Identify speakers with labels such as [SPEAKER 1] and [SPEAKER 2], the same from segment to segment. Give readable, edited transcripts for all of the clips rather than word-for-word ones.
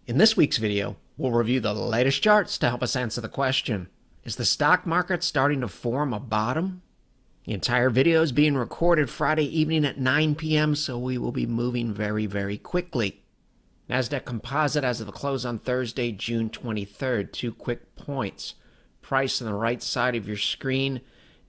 [SPEAKER 1] In this week's video, we'll review the latest charts to help us answer the question, is the stock market starting to form a bottom? The entire video is being recorded Friday evening at 9 p.m., so we will be moving very quickly. NASDAQ Composite as of the close on Thursday, June 23rd. 2 quick points. Price on the right side of your screen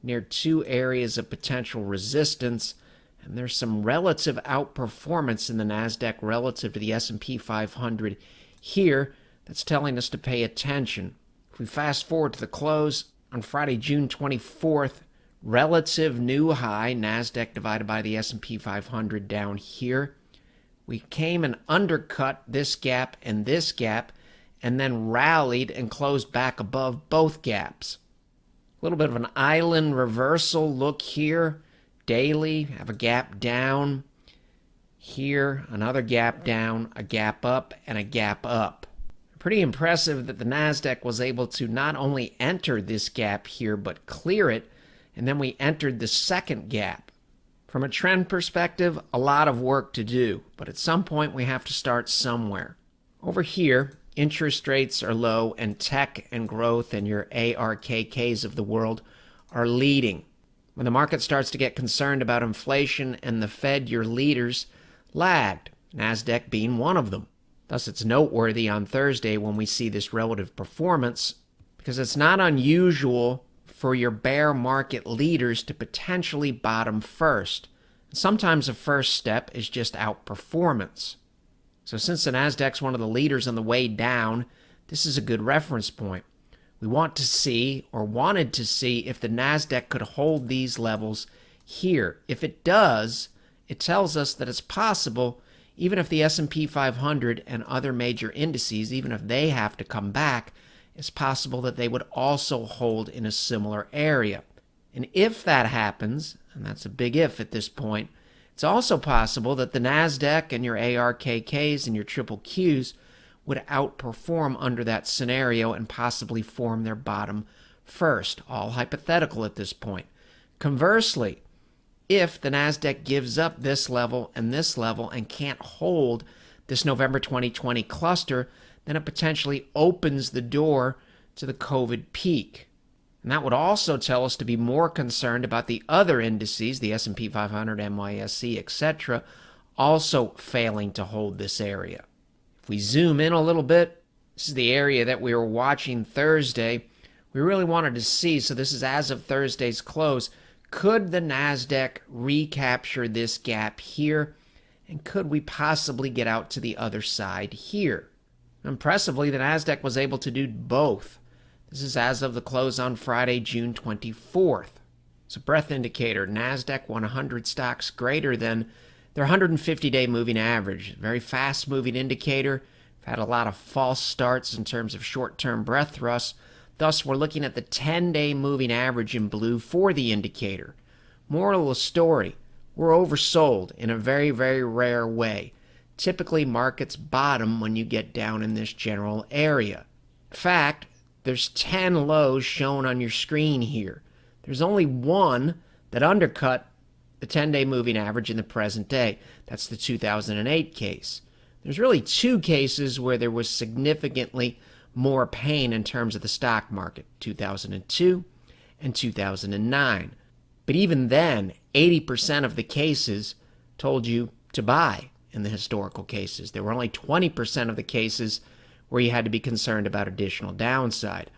[SPEAKER 1] near 2 areas of potential resistance, and there's some relative outperformance in the NASDAQ relative to the S&P 500 here that's telling us to pay attention. If we fast forward to the close on Friday, June 24th, relative new high, NASDAQ divided by the S&P 500 down here. We came and undercut this gap and then rallied and closed back above both gaps. A little bit of an island reversal look here. Daily, have a gap down. Here, another gap down, a gap up, and a gap up. Pretty impressive that the NASDAQ was able to not only enter this gap here, but clear it, and then we entered the second gap. From a trend perspective, a lot of work to do, but at some point we have to start somewhere. Over here, interest rates are low, and tech and growth and your ARKKs of the world are leading. When the market starts to get concerned about inflation and the Fed, your leaders lagged, NASDAQ being one of them. Thus, it's noteworthy on Thursday when we see this relative performance, because it's not unusual for your bear market leaders to potentially bottom first. Sometimes the first step is just outperformance. So since the NASDAQ's one of the leaders on the way down, this is a good reference point. We wanted to see if the NASDAQ could hold these levels here. If it does, it tells us that it's possible, even if the S&P 500 and other major indices, even if they have to come back, it's possible that they would also hold in a similar area. And if that happens, and that's a big if at this point, it's also possible that the NASDAQ and your ARKKs and your triple Qs would outperform under that scenario and possibly form their bottom first. All hypothetical at this point. Conversely, if the NASDAQ gives up this level and can't hold this November 2020 cluster, then it potentially opens the door to the COVID peak. And that would also tell us to be more concerned about the other indices, the S&P 500, NYSE, etc., also failing to hold this area. If we zoom in a little bit, this is the area that we were watching Thursday. We really wanted to see, so this is as of Thursday's close, could the NASDAQ recapture this gap here? And could we possibly get out to the other side here? Impressively, the NASDAQ was able to do both. This is as of the close on Friday, June 24th. It's a breadth indicator. NASDAQ 100 stocks greater than their 150-day moving average. Very fast-moving indicator. We've had a lot of false starts in terms of short-term breadth thrusts. Thus, we're looking at the 10-day moving average in blue for the indicator. Moral of the story, we're oversold in a very rare way. Typically, markets bottom when you get down in this general area. In fact, there's 10 lows shown on your screen here. There's only one that undercut the 10-day moving average in the present day. That's the 2008 case. There's really 2 cases where there was significantly more pain in terms of the stock market, 2002 and 2009. But even then, 80% of the cases told you to buy in the historical cases. There were only 20% of the cases where you had to be concerned about additional downside.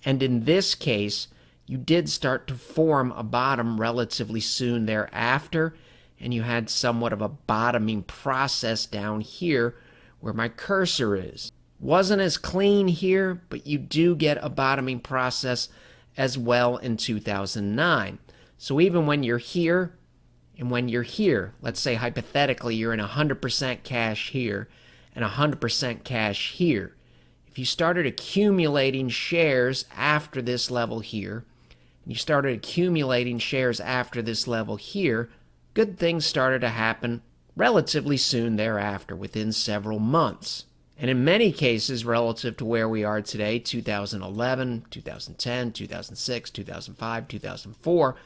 [SPEAKER 1] And in this case, you did start to form a bottom relatively soon thereafter, and you had somewhat of a bottoming process down here where my cursor is. Wasn't as clean here, but you do get a bottoming process as well in 2009. So even when you're here, and when you're here, let's say hypothetically you're in 100% cash here and 100% cash here. If you started accumulating shares after this level here, and you started accumulating shares after this level here, good things started to happen relatively soon thereafter, within several months. And in many cases, relative to where we are today, 2011, 2010, 2006, 2005, 2004,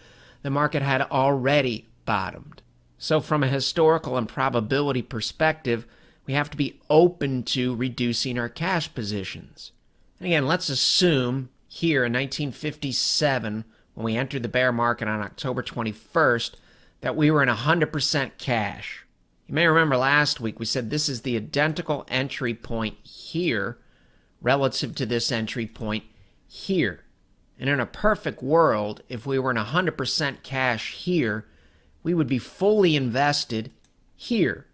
[SPEAKER 1] the market had already bottomed. So from a historical and probability perspective, we have to be open to reducing our cash positions. And again, let's assume here in 1957, when we entered the bear market on October 21st, that we were in 100% cash. You may remember last week we said this is the identical entry point here relative to this entry point here. And in a perfect world, if we were in 100% cash here, we would be fully invested here.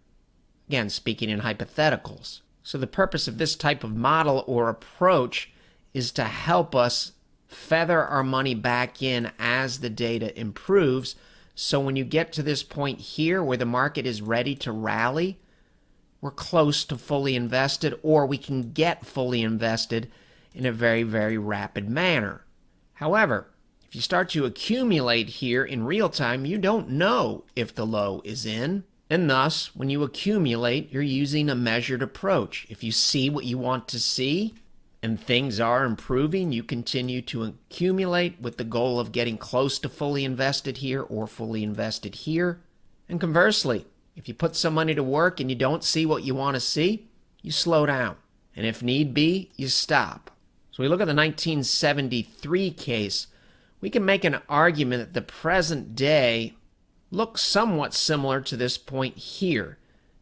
[SPEAKER 1] Again, speaking in hypotheticals. So the purpose of this type of model or approach is to help us feather our money back in as the data improves. So when you get to this point here where the market is ready to rally, we're close to fully invested, or we can get fully invested in a very, very rapid manner. However, if you start to accumulate here in real time, you don't know if the low is in. And thus, when you accumulate, you're using a measured approach. If you see what you want to see and things are improving, you continue to accumulate with the goal of getting close to fully invested here or fully invested here. And conversely, if you put some money to work and you don't see what you want to see, you slow down. And if need be, you stop. So we look at the 1973 case, we can make an argument that the present day looks somewhat similar to this point here.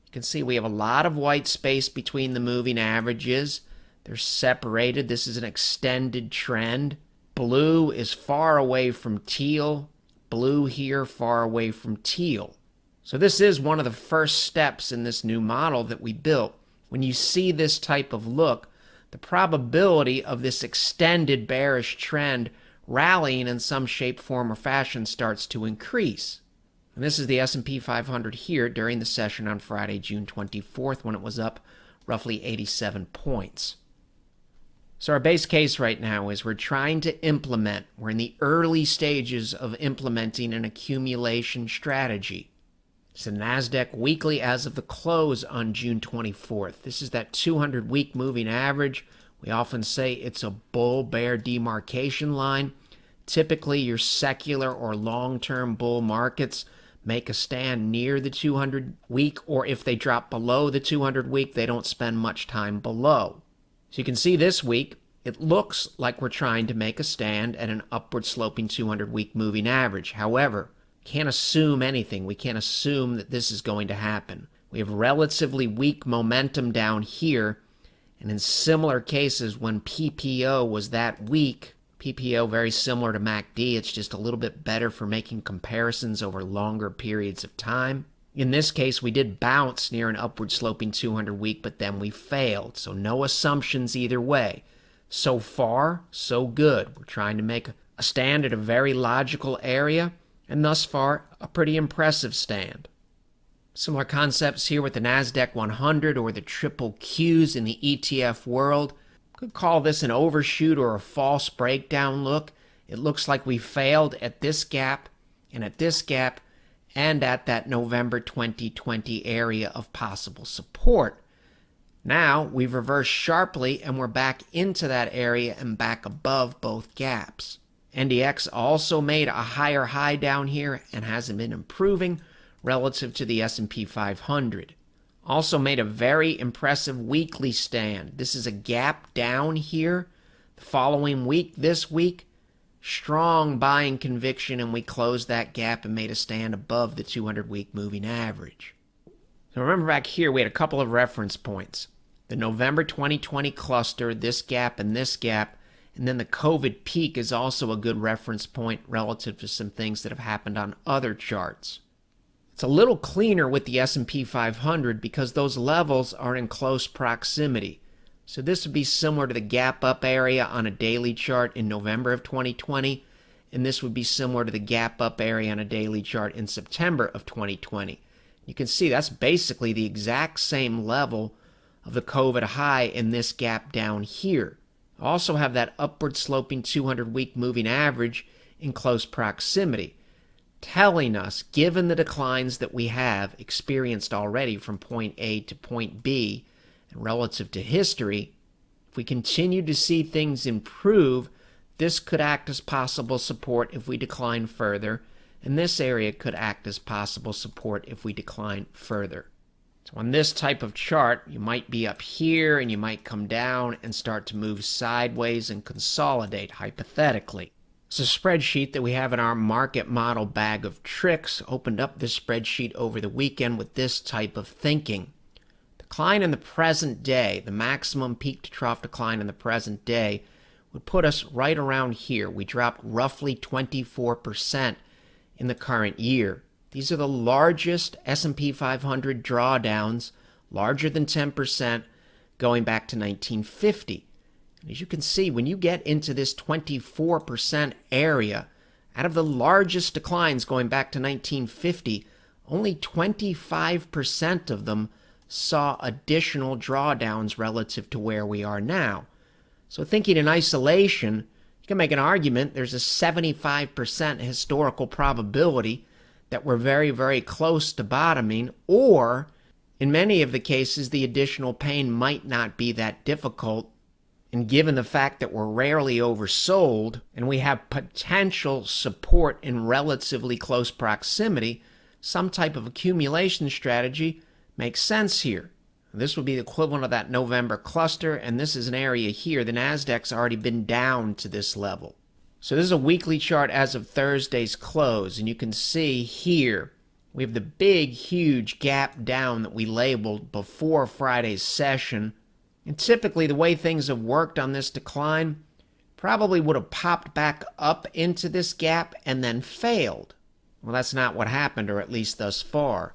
[SPEAKER 1] You can see we have a lot of white space between the moving averages. They're separated. This is an extended trend. Blue is far away from teal. Blue here far away from teal. So this is one of the first steps in this new model that we built. When you see this type of look, the probability of this extended bearish trend rallying in some shape, form, or fashion starts to increase. And this is the S&P 500 here during the session on Friday, June 24th, when it was up roughly 87 points. So our base case right now is we're trying to implement, we're in the early stages of implementing an accumulation strategy. It's the NASDAQ weekly as of the close on June 24th. This is that 200-week moving average. We often say it's a bull-bear demarcation line. Typically, your secular or long-term bull markets make a stand near the 200-week, or if they drop below the 200-week, they don't spend much time below. So you can see this week, it looks like we're trying to make a stand at an upward sloping 200-week moving average. However, can't assume anything. We can't assume that this is going to happen. We have relatively weak momentum down here, and in similar cases, when PPO was that weak, PPO very similar to MACD, it's just a little bit better for making comparisons over longer periods of time. In this case, we did bounce near an upward sloping 200-week, but then we failed, so no assumptions either way. So far, so good. We're trying to make a stand at a very logical area, and thus far, a pretty impressive stand. Similar concepts here with the NASDAQ 100 or the triple Qs in the ETF world. Could call this an overshoot or a false breakdown look. It looks like we failed at this gap and at this gap and at that November 2020 area of possible support. Now we've reversed sharply and we're back into that area and back above both gaps. NDX also made a higher high down here and hasn't been improving relative to the S&P 500. Also made a very impressive weekly stand. This is a gap down here. The following week, this week, strong buying conviction, and we closed that gap and made a stand above the 200-week moving average. So remember back here, we had a couple of reference points. The November 2020 cluster, this gap, and then the COVID peak is also a good reference point relative to some things that have happened on other charts. It's a little cleaner with the S&P 500 because those levels are in close proximity. So this would be similar to the gap up area on a daily chart in November of 2020, and this would be similar to the gap up area on a daily chart in September of 2020. You can see that's basically the exact same level of the COVID high in this gap down here. Also have that upward sloping 200-week moving average in close proximity, telling us, given the declines that we have experienced already from point A to point B, and relative to history, if we continue to see things improve, this could act as possible support if we decline further, and this area could act as possible support if we decline further. So on this type of chart, you might be up here and you might come down and start to move sideways and consolidate, hypothetically. It's a spreadsheet that we have in our market model bag of tricks. Opened up this spreadsheet over the weekend with this type of thinking. Decline in the present day, the maximum peak to trough decline in the present day, would put us right around here. We dropped roughly 24% in the current year. These are the largest S&P 500 drawdowns, larger than 10%, going back to 1950. And as you can see, when you get into this 24% area, out of the largest declines going back to 1950, only 25% of them saw additional drawdowns relative to where we are now. So thinking in isolation, you can make an argument there's a 75% historical probability that we're very, very close to bottoming, or in many of the cases, the additional pain might not be that difficult. And given the fact that we're rarely oversold and we have potential support in relatively close proximity, some type of accumulation strategy makes sense here. This would be the equivalent of that November cluster, and this is an area here. The NASDAQ's already been down to this level. So this is a weekly chart as of Thursday's close, and you can see here we have the big, huge gap down that we labeled before Friday's session. And typically the way things have worked on this decline probably would have popped back up into this gap and then failed. Well, that's not what happened, or at least thus far.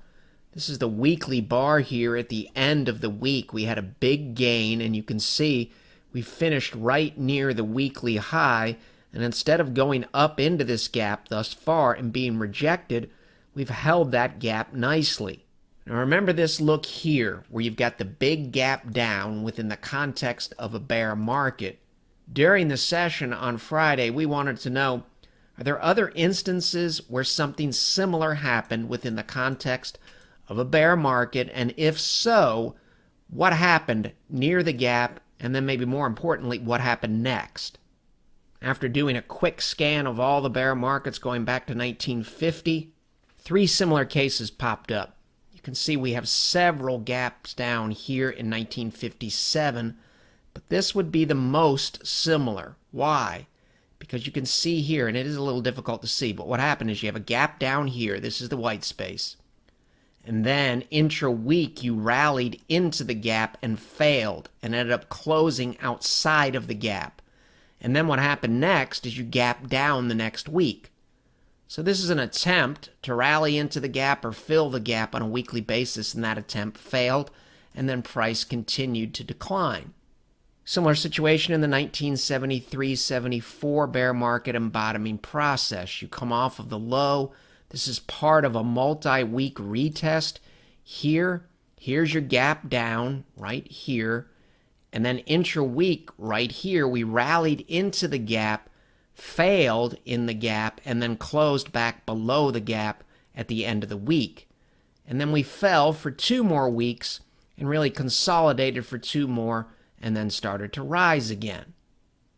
[SPEAKER 1] This is the weekly bar here at the end of the week. We had a big gain, and you can see we finished right near the weekly high, and instead of going up into this gap thus far and being rejected, we've held that gap nicely. Now remember this look here, where you've got the big gap down within the context of a bear market. During the session on Friday, we wanted to know, are there other instances where something similar happened within the context of a bear market, and if so, what happened near the gap, and then maybe more importantly, what happened next? After doing a quick scan of all the bear markets going back to 1950, 3 similar cases popped up. You can see we have several gaps down here in 1957, but this would be the most similar. Why? Because you can see here, and it is a little difficult to see, but what happened is you have a gap down here. This is the white space. And then intra-week, you rallied into the gap and failed and ended up closing outside of the gap. And then what happened next is you gapped down the next week. So this is an attempt to rally into the gap or fill the gap on a weekly basis, and that attempt failed, and then price continued to decline. Similar situation in the 1973-74 bear market and bottoming process. You come off of the low. This is part of a multi-week retest. Here's your gap down right here. And then intra-week right here, we rallied into the gap, failed in the gap, and then closed back below the gap at the end of the week. And then we fell for 2 more weeks and really consolidated for 2 more and then started to rise again.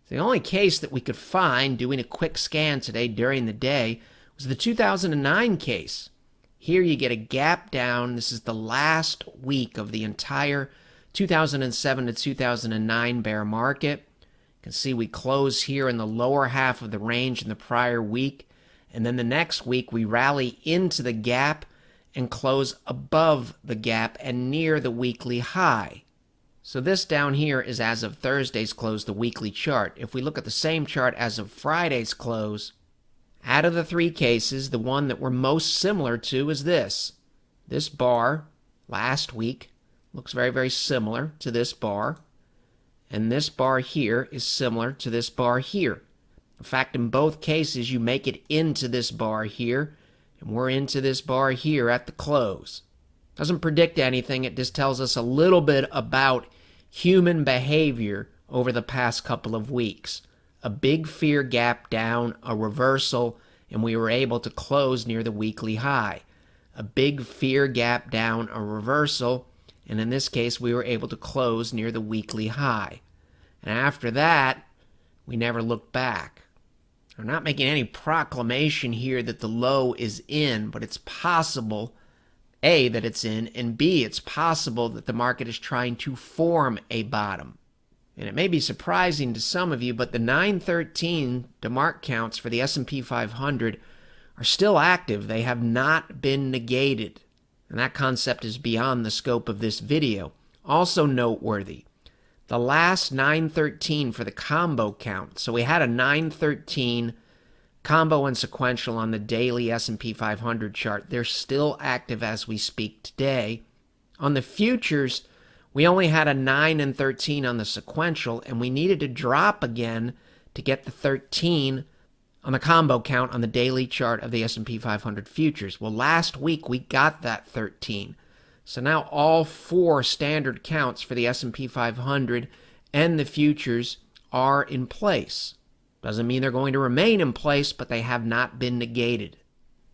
[SPEAKER 1] The only case that we could find doing a quick scan today during the day was the 2009 case. Here you get a gap down. This is the last week of the entire 2007 to 2009 bear market. You can see we close here in the lower half of the range in the prior week, and then the next week we rally into the gap and close above the gap and near the weekly high. So this down here is as of Thursday's close, the weekly chart. If we look at the same chart as of Friday's close, out of the 3 cases, the one that we're most similar to is this. This bar last week looks very, very similar to this bar. And this bar here is similar to this bar here. In fact, in both cases, you make it into this bar here, and we're into this bar here at the close. Doesn't predict anything. It just tells us a little bit about human behavior over the past couple of weeks. A big fear gap down, a reversal, and we were able to close near the weekly high. A big fear gap down, a reversal, and in this case, we were able to close near the weekly high. And after that, we never looked back. I'm not making any proclamation here that the low is in, but it's possible A, that it's in, and B, it's possible that the market is trying to form a bottom. And it may be surprising to some of you, but the 913 DEMARK counts for the S&P 500 are still active. They have not been negated. And that concept is beyond the scope of this video. Also noteworthy, the last 913 for the combo count. So we had a 913 combo and sequential on the daily S&P 500 chart. They're still active as we speak today. On the futures, we only had a 9 and 13 on the sequential, and we needed to drop again to get the 13 on the combo count on the daily chart of the S&P 500 futures. Well, last week we got that 13. So now all four standard counts for the S&P 500 and the futures are in place. Doesn't mean they're going to remain in place, but they have not been negated.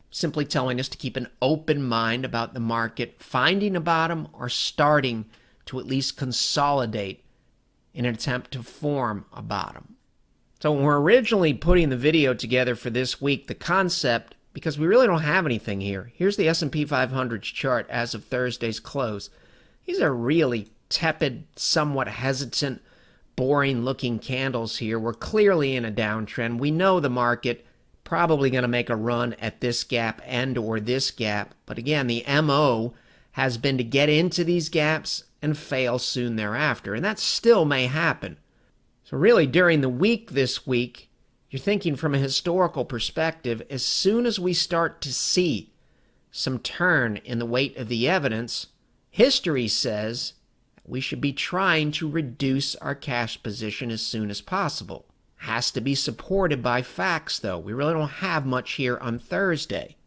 [SPEAKER 1] Simply telling us to keep an open mind about the market finding a bottom or starting to at least consolidate in an attempt to form a bottom. So when we're originally putting the video together for this week, the concept, because we really don't have anything here. Here's the S&P 500's chart as of Thursday's close. These are really tepid, somewhat hesitant, boring-looking candles here. We're clearly in a downtrend. We know the market probably going to make a run at this gap and or this gap. But again, the MO has been to get into these gaps and fail soon thereafter. And that still may happen. So really, during the week this week, you're thinking from a historical perspective, as soon as we start to see some turn in the weight of the evidence, history says we should be trying to reduce our cash position as soon as possible. Has to be supported by facts, though. We really don't have much here on Thursday.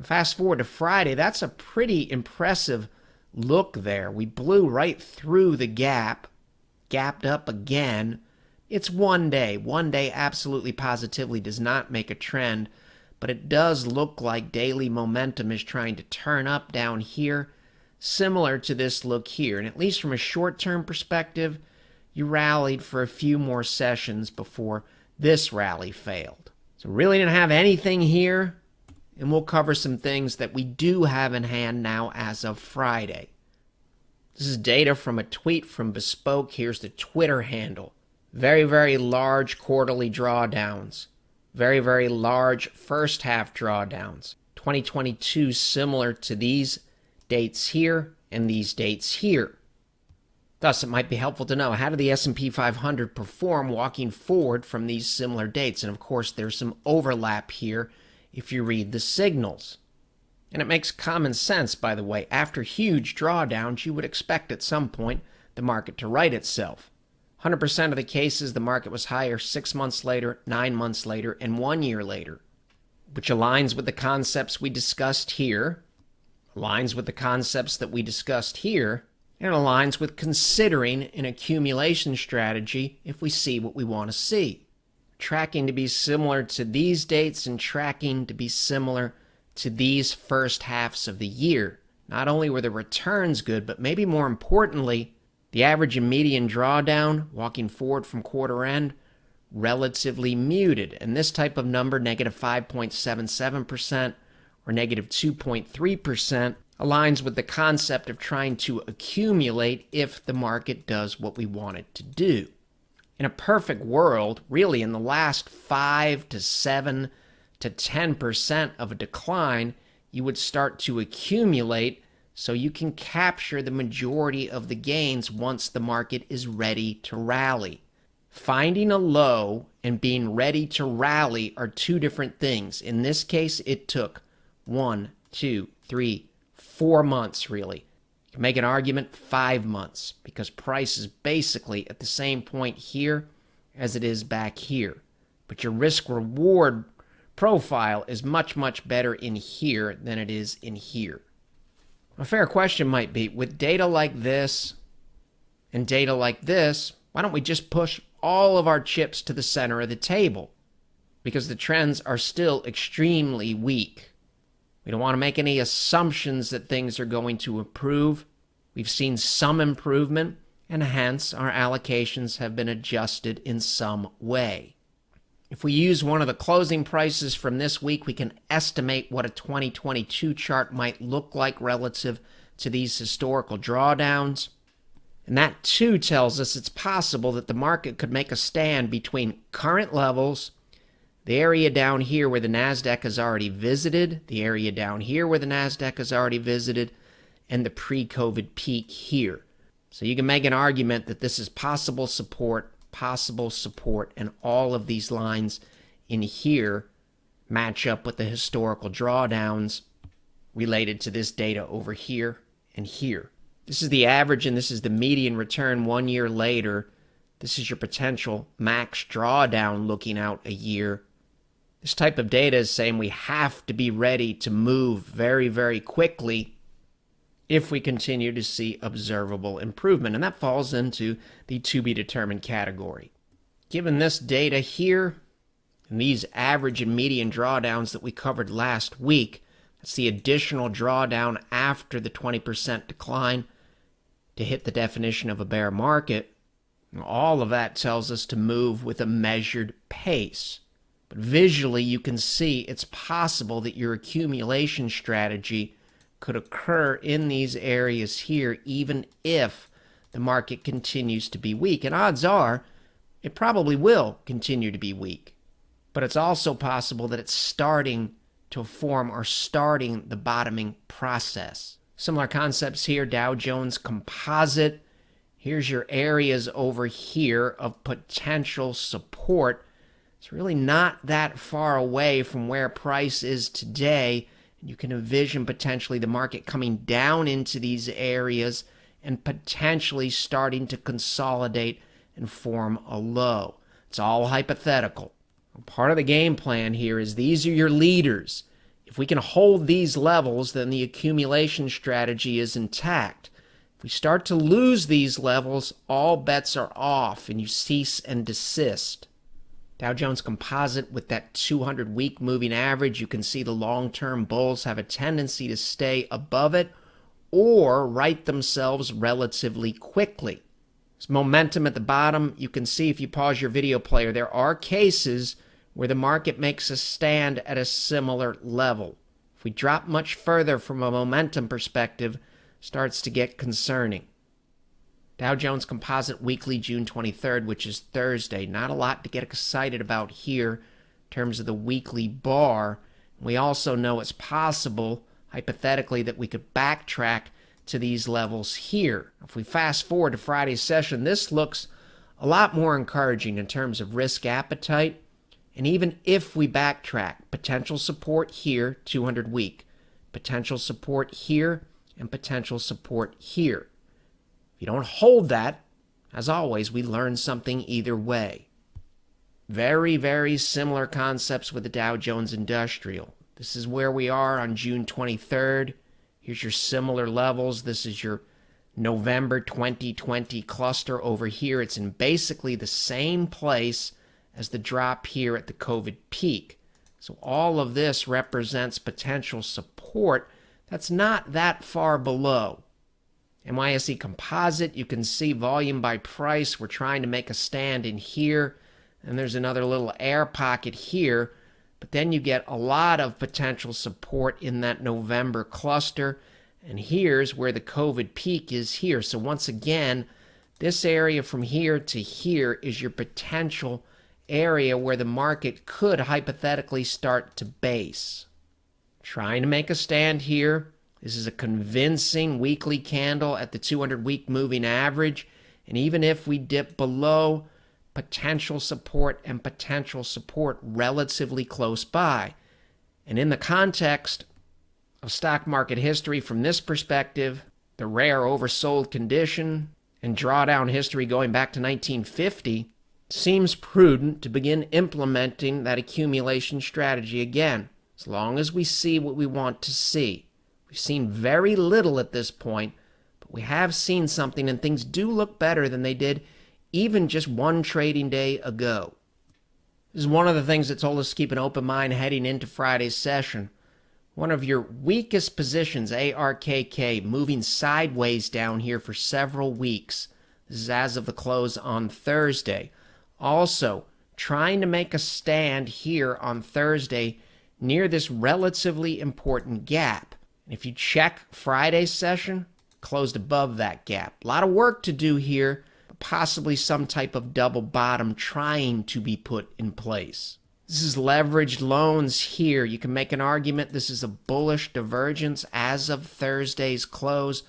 [SPEAKER 1] Fast forward to Friday, that's a pretty impressive look there. We blew right through the gap, gapped up again. It's one day. One day absolutely positively does not make a trend, but it does look like daily momentum is trying to turn up down here, similar to this look here. And at least from a short-term perspective, you rallied for a few more sessions before this rally failed. So really didn't have anything here, and we'll cover some things that we do have in hand now as of Friday. This is data from a tweet from Bespoke. Here's the Twitter handle. Very, very large quarterly drawdowns. Very, very large first half drawdowns. 2022 similar to these dates here and these dates here. Thus, it might be helpful to know, how did the S&P 500 perform walking forward from these similar dates? And of course, there's some overlap here if you read the signals. And it makes common sense, by the way. After huge drawdowns, you would expect at some point the market to right itself. 100% of the cases, the market was higher 6 months later, 9 months later, and 1 year later, which aligns with the concepts we discussed here, aligns with the concepts that we discussed here, and aligns with considering an accumulation strategy if we see what we want to see. Tracking to be similar to these dates and tracking to be similar to these first halves of the year. Not only were the returns good, but maybe more importantly, the average and median drawdown, walking forward from quarter end, relatively muted. And this type of number, negative 5.77% or negative 2.3%, aligns with the concept of trying to accumulate if the market does what we want it to do. In a perfect world, really in the last 5 to 7 to 10% of a decline, you would start to accumulate so you can capture the majority of the gains once the market is ready to rally. Finding a low and being ready to rally are two different things. In this case, it took 1, 2, 3, 4 months, really. You can make an argument 5 months, because price is basically at the same point here as it is back here. But your risk-reward profile is much, much better in here than it is in here. A fair question might be, with data like this and data like this, why don't we just push all of our chips to the center of the table? Because the trends are still extremely weak. We don't want to make any assumptions that things are going to improve. We've seen some improvement, and hence our allocations have been adjusted in some way. If we use one of the closing prices from this week, we can estimate what a 2022 chart might look like relative to these historical drawdowns. And that too tells us it's possible that the market could make a stand between current levels, the area down here where the NASDAQ has already visited, the area down here where the NASDAQ has already visited, and the pre-COVID peak here. So you can make an argument that this is possible support, and all of these lines in here match up with the historical drawdowns related to this data over here and here. This is the average and this is the median return 1 year later. This is your potential max drawdown looking out a year. This type of data is saying we have to be ready to move very, very quickly if we continue to see observable improvement. And that falls into the to be determined category. Given this data here and these average and median drawdowns that we covered last week, that's the additional drawdown after the 20% decline to hit the definition of a bear market. All of that tells us to move with a measured pace. But visually, you can see it's possible that your accumulation strategy could occur in these areas here, even if the market continues to be weak. And odds are, it probably will continue to be weak. But it's also possible that it's starting to form or starting the bottoming process. Similar concepts here, Dow Jones Composite. Here's your areas over here of potential support. It's really not that far away from where price is today. You can envision potentially the market coming down into these areas and potentially starting to consolidate and form a low. It's all hypothetical. Part of the game plan here is these are your leaders. If we can hold these levels, then the accumulation strategy is intact. If we start to lose these levels, all bets are off and you cease and desist. Dow Jones Composite with that 200-week moving average, you can see the long-term bulls have a tendency to stay above it or right themselves relatively quickly. There's momentum at the bottom. You can see if you pause your video player, there are cases where the market makes a stand at a similar level. If we drop much further from a momentum perspective, it starts to get concerning. Dow Jones Composite Weekly, June 23rd, which is Thursday. Not a lot to get excited about here in terms of the weekly bar. We also know it's possible, hypothetically, that we could backtrack to these levels here. If we fast forward to Friday's session, this looks a lot more encouraging in terms of risk appetite. And even if we backtrack, potential support here, 200 week, potential support here, and potential support here. If you don't hold that, as always, we learn something either way. Very, very similar concepts with the Dow Jones Industrial. This is where we are on June 23rd. Here's your similar levels. This is your November 2020 cluster over here. It's in basically the same place as the drop here at the COVID peak. So all of this represents potential support that's not that far below. NYSE Composite, you can see volume by price. We're trying to make a stand in here, and there's another little air pocket here, but then you get a lot of potential support in that November cluster, and here's where the COVID peak is here. So once again, this area from here to here is your potential area where the market could hypothetically start to base. Trying to make a stand here. This is a convincing weekly candle at the 200-week moving average. And even if we dip below, potential support and potential support relatively close by. And in the context of stock market history from this perspective, the rare oversold condition and drawdown history going back to 1950, seems prudent to begin implementing that accumulation strategy again, as long as we see what we want to see. We've seen very little at this point, but we have seen something, and things do look better than they did even just one trading day ago. This is one of the things that told us to keep an open mind heading into Friday's session. One of your weakest positions, ARKK, moving sideways down here for several weeks. This is as of the close on Thursday. Also, trying to make a stand here on Thursday near this relatively important gap. And if you check Friday's session, closed above that gap. A lot of work to do here, but possibly some type of double bottom trying to be put in place. This is leveraged loans here. You can make an argument this is a bullish divergence as of Thursday's close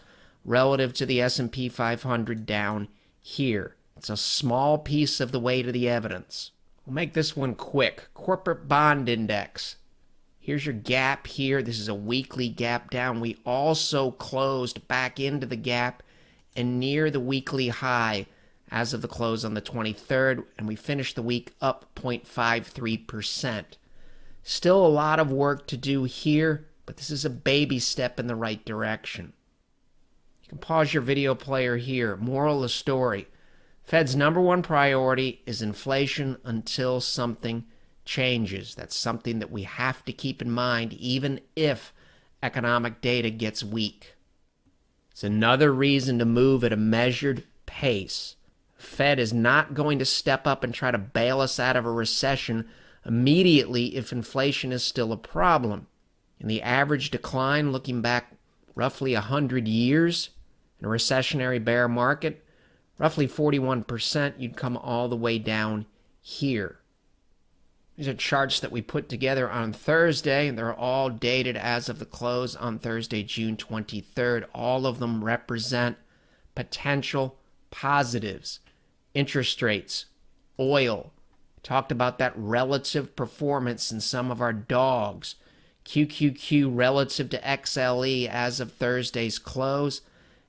[SPEAKER 1] relative to the S&P 500 down here. It's a small piece of the way to the evidence. We'll make this one quick. Corporate bond index. Here's your gap here. This is a weekly gap down. We also closed back into the gap and near the weekly high as of the close on the 23rd, and we finished the week up 0.53%. Still a lot of work to do here, but this is a baby step in the right direction. You can pause your video player here. Moral of the story. Fed's number one priority is inflation until something changes. That's something that we have to keep in mind even if economic data gets weak. It's another reason to move at a measured pace. Fed is not going to step up and try to bail us out of a recession immediately if inflation is still a problem. In the average decline, looking back roughly 100 years in a recessionary bear market, roughly 41%, you'd come all the way down here. These are charts that we put together on Thursday. They're all dated as of the close on Thursday, June 23rd. All of them represent potential positives. Interest rates, oil. Talked about that relative performance in some of our dogs. QQQ relative to XLE as of Thursday's close,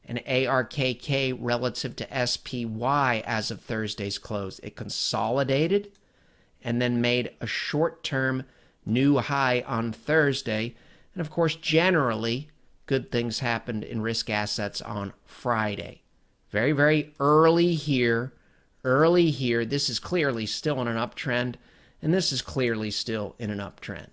[SPEAKER 1] and ARKK relative to SPY as of Thursday's close. It consolidated and then made a short-term new high on Thursday. And of course, generally, good things happened in risk assets on Friday. Very, very early here. This is clearly still in an uptrend, and this is clearly still in an uptrend.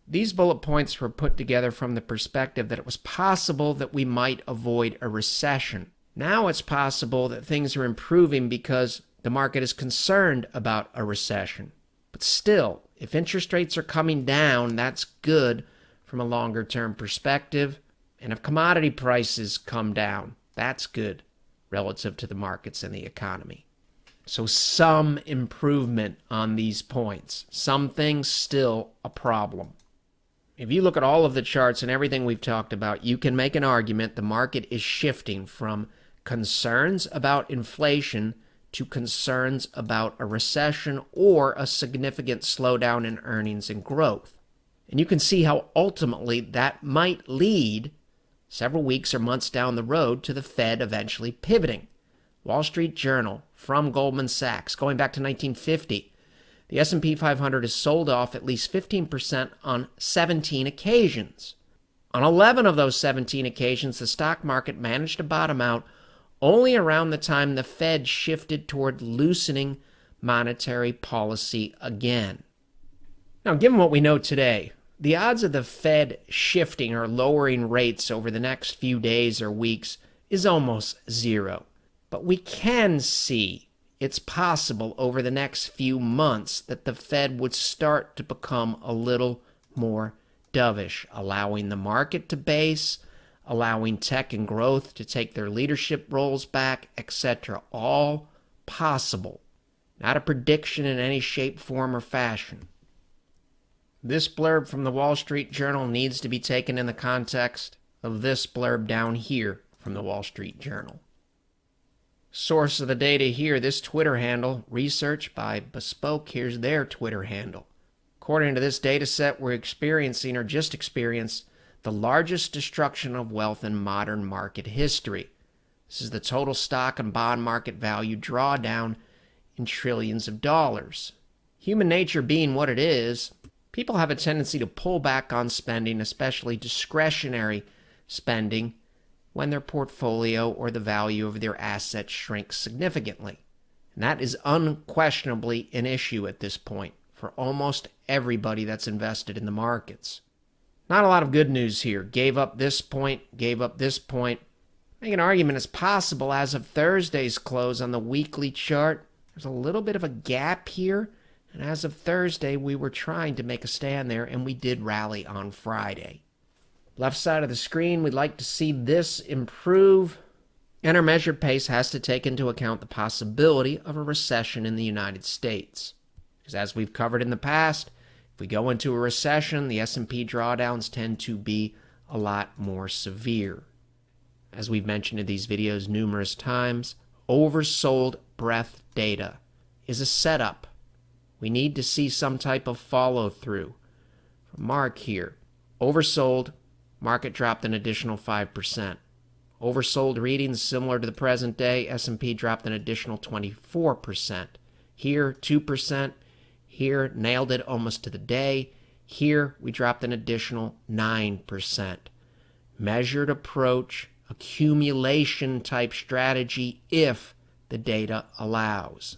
[SPEAKER 1] These bullet points were put together from the perspective that it was possible that we might avoid a recession. Now it's possible that things are improving because the market is concerned about a recession. But still, if interest rates are coming down, that's good from a longer-term perspective. And if commodity prices come down, that's good relative to the markets and the economy. So some improvement on these points. Some things still a problem. If you look at all of the charts and everything we've talked about, you can make an argument the market is shifting from concerns about inflation to concerns about a recession or a significant slowdown in earnings and growth. And you can see how ultimately that might lead several weeks or months down the road to the Fed eventually pivoting. Wall Street Journal from Goldman Sachs, going back to 1950, the S&P 500 has sold off at least 15% on 17 occasions. On 11 of those 17 occasions, the stock market managed to bottom out only around the time the Fed shifted toward loosening monetary policy again. Now, given what we know today, the odds of the Fed shifting or lowering rates over the next few days or weeks is almost zero. But we can see it's possible over the next few months that the Fed would start to become a little more dovish, allowing the market to base, allowing tech and growth to take their leadership roles back, etc. All possible. Not a prediction in any shape, form, or fashion. This blurb from the Wall Street Journal needs to be taken in the context of this blurb down here from the Wall Street Journal. Source of the data here, this Twitter handle, research by Bespoke. Here's their Twitter handle. According to this data set, we're experiencing or just experienced the largest destruction of wealth in modern market history. This is the total stock and bond market value drawdown in trillions of dollars. Human nature being what it is, people have a tendency to pull back on spending, especially discretionary spending, when their portfolio or the value of their assets shrinks significantly. And that is unquestionably an issue at this point for almost everybody that's invested in the markets. Not a lot of good news here. Gave up this point, gave up this point. Make an argument it's possible as of Thursday's close on the weekly chart. There's a little bit of a gap here And as of Thursday, we were trying to make a stand there, and we did rally on Friday. Left side of the screen, we'd like to see this improve. And our measured pace has to take into account the possibility of a recession in the United States. Because as we've covered in the past, if we go into a recession, the S&P drawdowns tend to be a lot more severe. As we've mentioned in these videos numerous times, oversold breadth data is a setup. We need to see some type of follow-through. For Mark here, oversold, market dropped an additional 5%. Oversold readings similar to the present day, S&P dropped an additional 24%. Here, 2%. Here, nailed it almost to the day. Here, we dropped an additional 9%. Measured approach, accumulation type strategy if the data allows.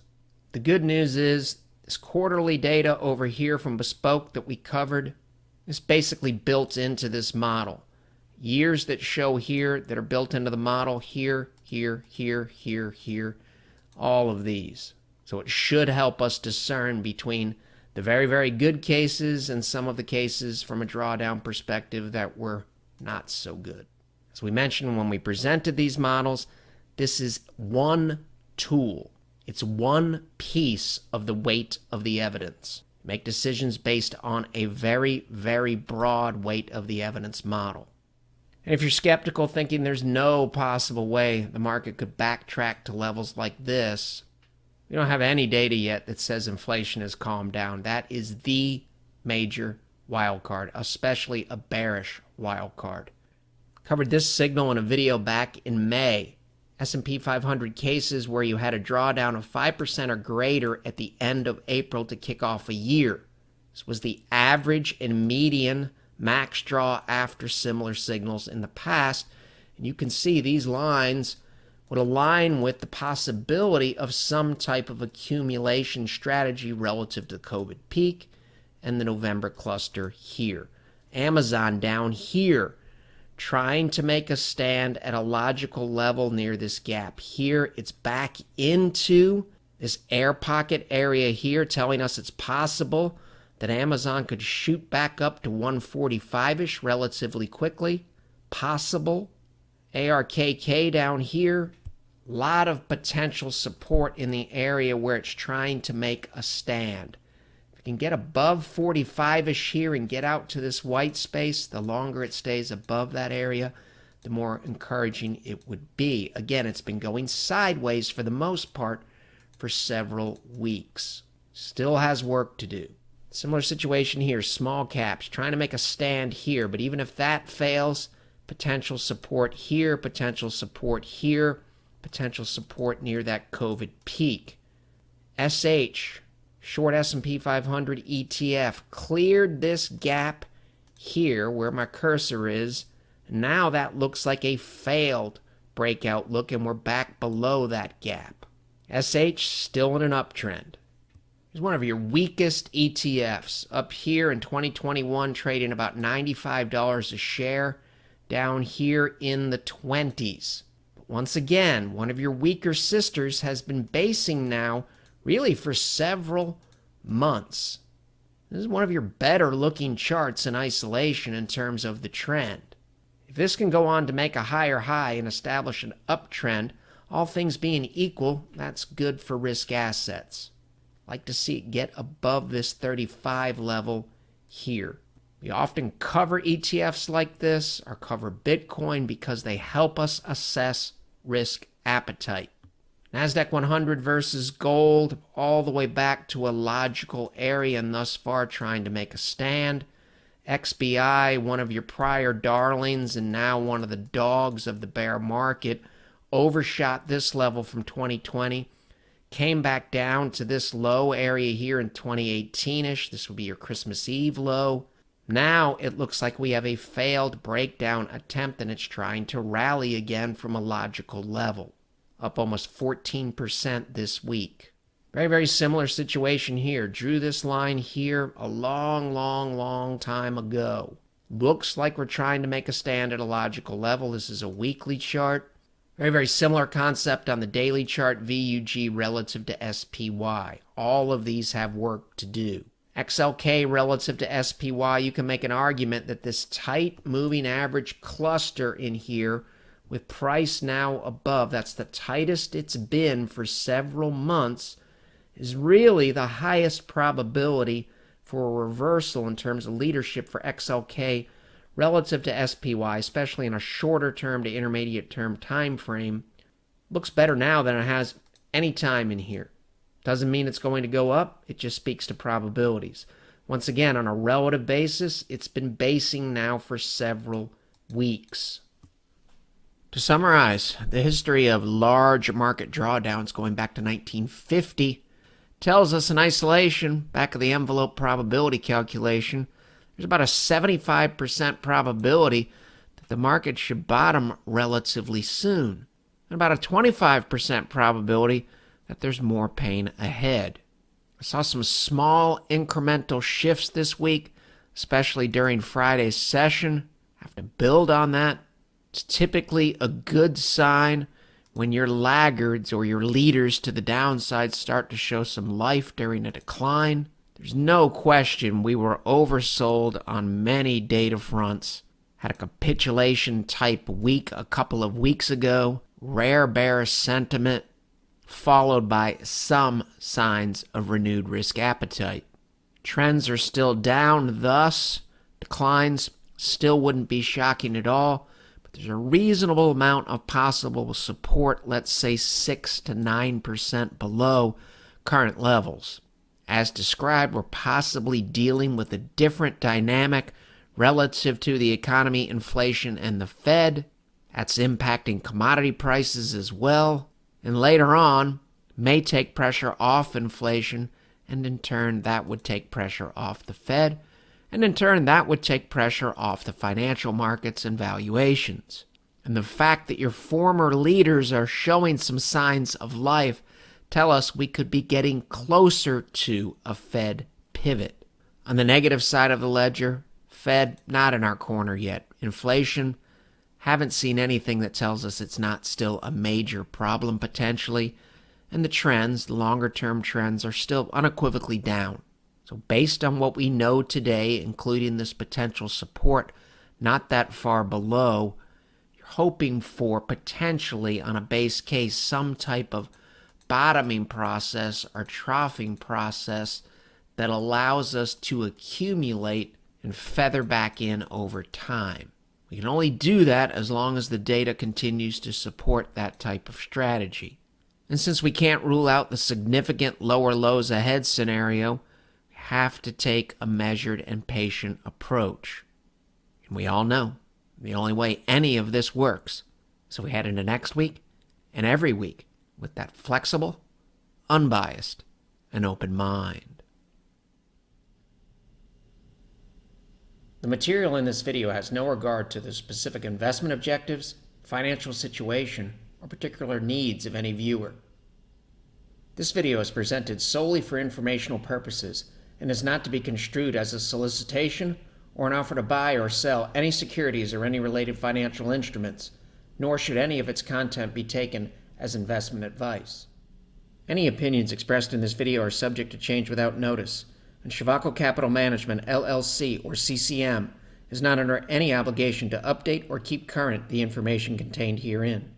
[SPEAKER 1] The good news is this quarterly data over here from Bespoke that we covered is basically built into this model. Years that show here that are built into the model, here, here, here, here, here, all of these. So it should help us discern between the very, very good cases and some of the cases from a drawdown perspective that were not so good. As we mentioned when we presented these models, this is one tool. It's one piece of the weight of the evidence. Make decisions based on a very, very broad weight of the evidence model. And if you're skeptical, thinking there's no possible way the market could backtrack to levels like this, we don't have any data yet that says inflation has calmed down. That is the major wild card, especially a bearish wild card. Covered this signal in a video back in May. S&P 500 cases where you had a drawdown of 5% or greater at the end of April to kick off a year. This was the average and median max draw after similar signals in the past. And you can see these lines would align with the possibility of some type of accumulation strategy relative to the COVID peak and the November cluster here. Amazon down here, trying to make a stand at a logical level near this gap here. It's back into this air pocket area here, telling us it's possible that Amazon could shoot back up to 145-ish relatively quickly. Possible. ARKK down here. A lot of potential support in the area where it's trying to make a stand. If it can get above 45-ish here and get out to this white space, the longer it stays above that area, the more encouraging it would be. Again, it's been going sideways for the most part for several weeks. Still has work to do. Similar situation here, small caps, trying to make a stand here, but even if that fails, potential support here, potential support here, potential support near that COVID peak. SH, short S&P 500 ETF, cleared this gap here where my cursor is. Now that looks like a failed breakout look, and we're back below that gap. SH still in an uptrend. Here's one of your weakest ETFs. Up here in 2021, trading about $95 a share. Down here in the 20s. But once again, one of your weaker sisters has been basing now really for several months. This is one of your better looking charts in isolation in terms of the trend. If this can go on to make a higher high and establish an uptrend, all things being equal, that's good for risk assets. Like to see it get above this 35 level here. We often cover ETFs like this or cover Bitcoin because they help us assess risk appetite. NASDAQ 100 versus gold, all the way back to a logical area and thus far trying to make a stand. XBI, one of your prior darlings and now one of the dogs of the bear market, overshot this level from 2020. Came back down to this low area here in 2018-ish. This would be your Christmas Eve low. Now it looks like we have a failed breakdown attempt and it's trying to rally again from a logical level. Up almost 14% this week. Very, very similar situation here. Drew this line here a long time ago. Looks like we're trying to make a stand at a logical level. This is a weekly chart. Very, very similar concept on the daily chart, VUG relative to SPY. All of these have work to do. XLK relative to SPY, you can make an argument that this tight moving average cluster in here with price now above, that's the tightest it's been for several months, is really the highest probability for a reversal in terms of leadership for XLK relative to SPY, especially in a shorter term to intermediate term time frame. Looks better now than it has any time in here. Doesn't mean it's going to go up, it just speaks to probabilities. Once again, on a relative basis, it's been basing now for several weeks. To summarize, the history of large market drawdowns going back to 1950 tells us in isolation, back of the envelope probability calculation, there's about a 75% probability that the market should bottom relatively soon, and about a 25% probability that there's more pain ahead. I saw some small incremental shifts this week, especially during Friday's session. I have to build on that. It's typically a good sign when your laggards or your leaders to the downside start to show some life during a decline. There's no question we were oversold on many data fronts. Had a capitulation type week a couple of weeks ago, rare bearish sentiment, followed by some signs of renewed risk appetite. Trends are still down, thus declines still wouldn't be shocking at all, but there's a reasonable amount of possible support, let's say 6 to 9% below current levels. As described, we're possibly dealing with a different dynamic relative to the economy, inflation, and the Fed. That's impacting commodity prices as well. And later on, may take pressure off inflation, and in turn, that would take pressure off the Fed. And in turn, that would take pressure off the financial markets and valuations. And the fact that your former leaders are showing some signs of life tell us we could be getting closer to a Fed pivot. On the negative side of the ledger, Fed not in our corner yet. Inflation, haven't seen anything that tells us it's not still a major problem potentially. And the trends, the longer term trends, are still unequivocally down. So based on what we know today, including this potential support not that far below, you're hoping for potentially on a base case some type of bottoming process or troughing process that allows us to accumulate and feather back in over time. We can only do that as long as the data continues to support that type of strategy. And since we can't rule out the significant lower lows ahead scenario, we have to take a measured and patient approach. And we all know the only way any of this works is if we head into next week and every week with that flexible, unbiased, and open mind. The material in this video has no regard to the specific investment objectives, financial situation, or particular needs of any viewer. This video is presented solely for informational purposes and is not to be construed as a solicitation or an offer to buy or sell any securities or any related financial instruments, nor should any of its content be taken as investment advice. Any opinions expressed in this video are subject to change without notice, and Shivako Capital Management, LLC, or CCM, is not under any obligation to update or keep current the information contained herein.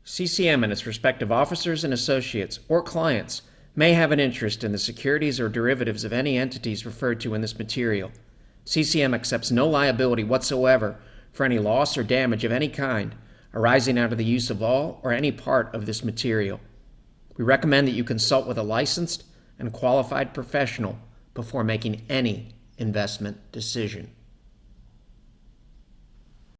[SPEAKER 1] CCM and its respective officers and associates or clients may have an interest in the securities or derivatives of any entities referred to in this material. CCM accepts no liability whatsoever for any loss or damage of any kind arising out of the use of all or any part of this material. We recommend that you consult with a licensed and qualified professional before making any investment decision.